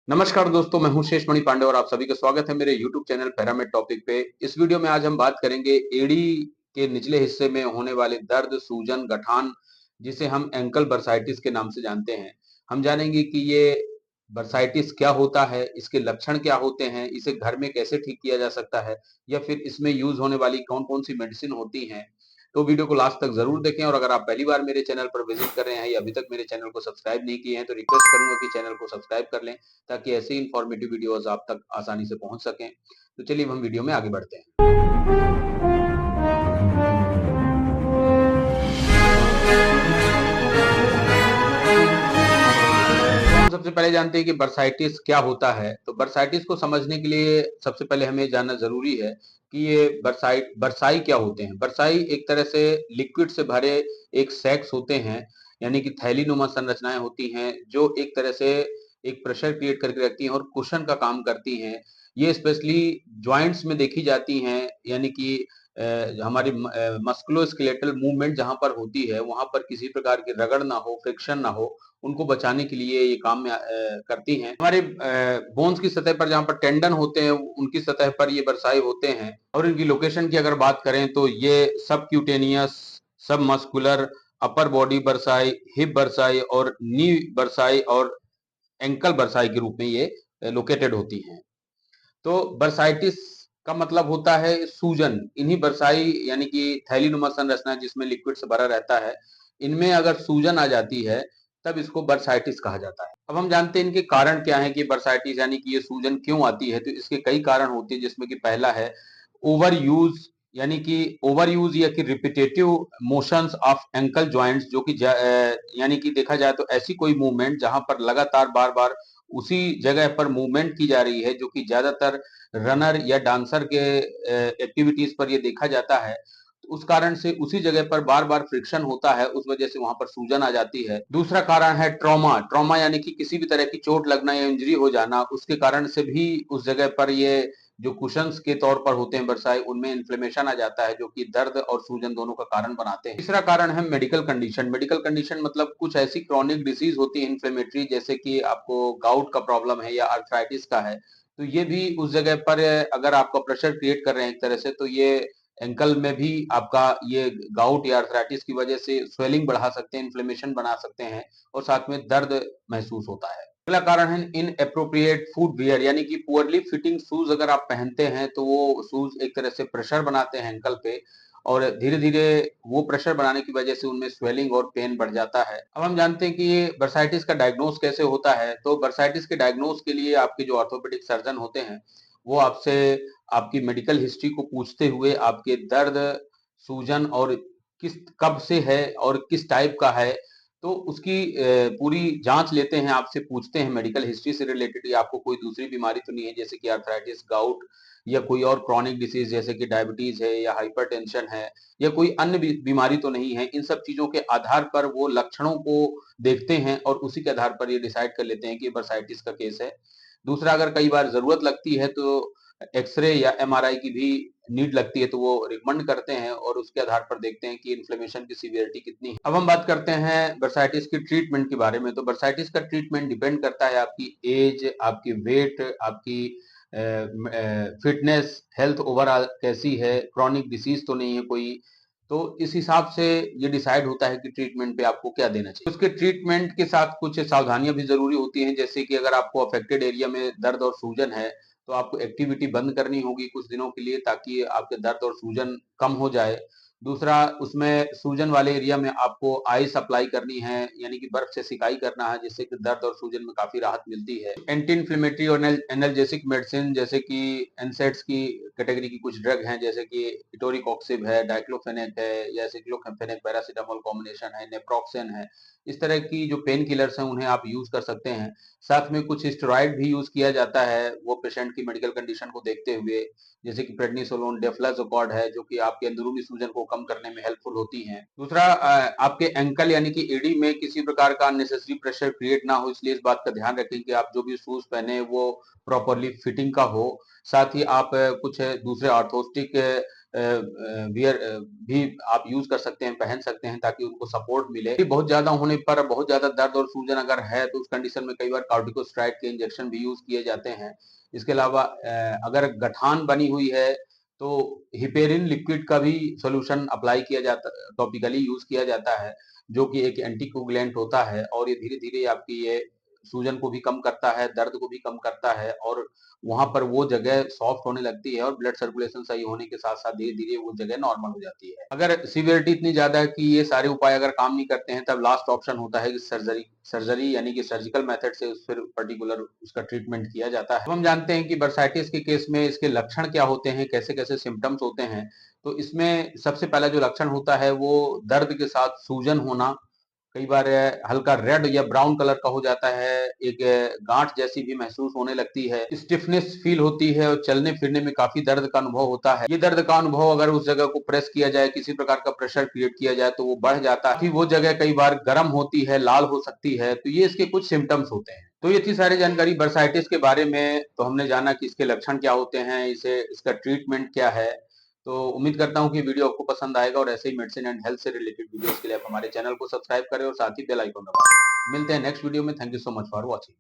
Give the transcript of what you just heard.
नमस्कार दोस्तों, मैं हूं शेष मणि पांडे और आप सभी का स्वागत है मेरे YouTube चैनल पैरामेड टॉपिक पे। इस वीडियो में आज हम बात करेंगे एड़ी के निचले हिस्से में होने वाले दर्द, सूजन, गठान, जिसे हम एंकल बर्साइटिस के नाम से जानते हैं। हम जानेंगे कि ये बर्साइटिस क्या होता है, इसके लक्षण क्या होते हैं, इसे घर में कैसे ठीक किया जा सकता है या फिर इसमें यूज होने वाली कौन-कौन सी मेडिसिन होती हैं। तो वीडियो को लास्ट तक जरूर देखें और अगर आप पहली बार मेरे चैनल पर विजिट कर रहे हैं या अभी तक मेरे चैनल को सब्सक्राइब नहीं किए हैं तो रिक्वेस्ट करूंगा कि चैनल को सब्सक्राइब कर लें ताकि ऐसे इन्फॉर्मेटिव वीडियोस आप तक आसानी से पहुंच सकें। तो चलिए हम वीडियो में आगे बढ़ते हैं। हम सबसे पहले जानते हैं कि बर्साइटिस क्या होता है। तो बर्साइटिस को समझने के लिए सबसे पहले हमें जानना जरूरी है कि ये बरसाई क्या होते हैं। बरसाई एक तरह से लिक्विड से भरे एक सैक्स होते हैं, यानी कि थैली नुमा संरचनाएं होती हैं जो एक तरह से एक प्रेशर क्रिएट करके रखती हैं और कुशन का काम करती हैं। ये स्पेशली जॉइंट्स में देखी जाती हैं, यानी कि हमारी मस्कुलोस्केलेटल मूवमेंट जहां पर होती है वहां पर किसी प्रकार की रगड़ ना हो, फ्रिक्शन ना हो, उनको बचाने के लिए ये काम में करती हैं। हमारे बोन्स की सतह पर जहां पर टेंडन होते हैं उनकी सतह पर ये बरसाई होते हैं और इनकी लोकेशन की अगर बात करें तो ये सब क्यूटेनियस, सब मस्कुलर, अपर बॉडी बरसाई, हिप बरसाई और नी बरसाई और एंकल बरसाई के रूप में ये लोकेटेड होती हैं। तो बरसाइटिस का मतलब होता है सूजन। इन्हीं बरसाई यानी कि थैलीनुमा संरचना जिसमें लिक्विड से भरा रहता है, इनमें अगर सूजन आ जाती है तब इसको बरसाइटिस कहा जाता है। अब हम जानते हैं इनके कारण क्या है कि बरसाइटिस यानी कि ये सूजन क्यों आती है। तो इसके कई कारण होते हैं जिसमें कि पहला है ओवर यूज, यानी कि ओवर यूज या कि repetitive motions of ankle joints, जो कि यानी कि देखा जाए तो ऐसी कोई मूवमेंट जहां पर लगातार बार बार उसी जगह पर मूवमेंट की जा रही है, जो कि ज्यादातर रनर या डांसर के एक्टिविटीज पर ये देखा जाता है। तो उस कारण से उसी जगह पर बार बार फ्रिक्शन होता है, उस वजह से वहां पर सूजन आ जाती है। दूसरा कारण है ट्रॉमा। ट्रॉमा यानी कि किसी भी तरह की चोट लगना या इंजरी हो जाना, उसके कारण से भी उस जगह पर ये जो कुशंस के तौर पर होते हैं बरसाई, उनमें इन्फ्लेमेशन आ जाता है जो कि दर्द और सूजन दोनों का कारण बनाते हैं। तीसरा कारण है मेडिकल कंडीशन। मेडिकल कंडीशन मतलब कुछ ऐसी क्रॉनिक डिसीज होती है इन्फ्लेमेटरी, जैसे कि आपको गाउट का प्रॉब्लम है या अर्थराइटिस का है, तो ये भी उस जगह पर अगर आपका प्रेशर क्रिएट कर रहे हैं एक तरह से, तो ये एंकल में भी आपका ये गाउट या अर्थराइटिस की वजह से स्वेलिंग बढ़ा सकते हैं, इन्फ्लेमेशन बना सकते हैं और साथ में दर्द महसूस होता है। अगला कारण है इन अप्रोप्रिएट फुट वियर, यानी कि पुअरली फिटिंग शूज अगर आप पहनते हैं तो वो शूज एक तरह से प्रेशर बनाते हैं एंकल पे और धीरे धीरे वो प्रेशर बनाने की वजह से उनमें स्वेलिंग और पेन बढ़ जाता है। अब हम जानते हैं कि ये बर्साइटिस का डायग्नोस कैसे होता है। तो बर्साइटिस के डायग्नोस के लिए आपके जो ऑर्थोपेडिक सर्जन होते हैं वो आपसे आपकी मेडिकल हिस्ट्री को पूछते हुए आपके दर्द, सूजन और किस कब से है और किस टाइप का है, तो उसकी पूरी जांच लेते हैं, आपसे पूछते हैं मेडिकल हिस्ट्री से रिलेटेड आपको कोई दूसरी बीमारी तो नहीं है, जैसे कि अर्थराइटिस, गाउट या कोई और क्रॉनिक डिसीज जैसे कि डायबिटीज है या हाइपरटेंशन है या कोई अन्य बीमारी तो नहीं है। इन सब चीजों के आधार पर वो लक्षणों को देखते हैं और उसी के आधार पर ये डिसाइड कर लेते हैं कि बर्साइटिस का केस है। दूसरा, अगर कई बार जरूरत लगती है तो एक्सरे या एमआरआई की भी नीड लगती है, तो वो रिकमेंड करते हैं और उसके आधार पर देखते हैं कि इन्फ्लेमेशन की सीवियरिटी कितनी है। अब हम बात करते हैं बर्साइटिस की ट्रीटमेंट के बारे में। तो बर्साइटिस का ट्रीटमेंट डिपेंड करता है आपकी एज, आपकी वेट, आपकी फिटनेस, हेल्थ ओवरऑल कैसी है, क्रॉनिक डिसीज तो नहीं है कोई। तो इस हिसाब से ये डिसाइड होता है कि ट्रीटमेंट पे आपको क्या देना चाहिए। उसके ट्रीटमेंट के साथ कुछ सावधानियां भी जरूरी होती हैं, जैसे कि अगर आपको अफेक्टेड एरिया में दर्द और सूजन है तो आपको एक्टिविटी बंद करनी होगी कुछ दिनों के लिए ताकि आपके दर्द और सूजन कम हो जाए। दूसरा, उसमें सूजन वाले एरिया में आपको आइस अप्लाई करनी है, यानी कि बर्फ से सिकाई करना है, जिससे कि दर्द और सूजन में काफी राहत मिलती है। एंटी इन्फ्लेमेटरी और एनाल्जेसिक मेडिसिन जैसे कि एनसेड्स की कैटेगरी की कुछ ड्रग हैं, जैसे कि इटोरिकॉक्सिब है, डाइक्लोफेनेक है या सिक्लोफेनेक पैरासिटामोल कॉम्बिनेशन है, नेप्रोक्सेन है। इस तरह की जो पेन किलर्स हैं उन्हें आप यूज कर सकते हैं। साथ में कुछ स्टेरॉइड भी यूज किया जाता है वो पेशेंट की मेडिकल कंडीशन को देखते हुए, जैसे कि प्रेडनिसोलोन, डेफ्लाजोकॉर्ड है, जो कि आपके अंदरूनी सूजन को कम करने में हेल्पफुल होती हैं। दूसरा, आपके एंकल यानी कि एड़ी में किसी प्रकार का अननेसेसरी प्रेशर क्रिएट ना हो, इसलिए इस बात का ध्यान रखें कि आप जो भी शूज पहने वो प्रॉपरली फिटिंग का हो। साथ ही आप कुछ दूसरे ऑर्थोस्टिक वियर भी आप यूज कर सकते हैं, पहन सकते हैं, ताकि उनको सपोर्ट मिले। बहुत ज्यादा होने पर, बहुत ज्यादा दर्द और सूजन अगर है तो उस कंडीशन में कई बार कॉर्टिकोस्टेरॉइड के इंजेक्शन भी यूज किए जाते हैं। इसके अलावा अगर गठान बनी हुई है तो हिपेरिन लिक्विड का भी सोल्यूशन अप्लाई किया जाता, टॉपिकली यूज किया जाता है, जो कि एक एंटीकोगुलेंट होता है, और ये धीरे धीरे आपकी ये सूजन को भी कम करता है, दर्द को भी कम करता है, और वहां पर वो जगह सॉफ्ट होने लगती है, और ब्लड सर्कुलेशन सही होने के साथ साथ धीरे धीरे वो जगह नॉर्मल हो जाती है। अगर सिवियरिटी इतनी ज्यादा है कि ये सारे उपाय अगर काम नहीं करते हैं, तब लास्ट ऑप्शन होता है कि सर्जरी। सर्जरी यानी कि सर्जिकल मेथड से उस पर पर्टिकुलर उसका ट्रीटमेंट किया जाता है। अब हम जानते हैं कि बर्साइटिस के केस में इसके लक्षण क्या होते हैं, कैसे कैसे सिम्टम्स होते हैं। तो इसमें सबसे पहला जो लक्षण होता है वो दर्द के साथ सूजन होना, कई बार हल्का रेड या ब्राउन कलर का हो जाता है, एक गांठ जैसी भी महसूस होने लगती है, स्टिफनेस फील होती है, और चलने फिरने में काफी दर्द का अनुभव होता है। ये दर्द का अनुभव अगर उस जगह को प्रेस किया जाए, किसी प्रकार का प्रेशर क्रिएट किया जाए, तो वो बढ़ जाता है। वो जगह कई बार गर्म होती है, लाल हो सकती है। तो ये इसके कुछ सिम्टम्स होते हैं। तो ये थी सारी जानकारी बर्साइटिस के बारे में। तो हमने जाना कि इसके लक्षण क्या होते हैं, इसे इसका ट्रीटमेंट क्या है। तो उम्मीद करता हूँ कि वीडियो आपको पसंद आएगा, और ऐसे ही मेडिसिन एंड हेल्थ से रिलेटेड वीडियोस के लिए आप हमारे चैनल को सब्सक्राइब करें और साथ ही बेल आइकन दबाएं। मिलते हैं नेक्स्ट वीडियो में। Thank you so much for watching.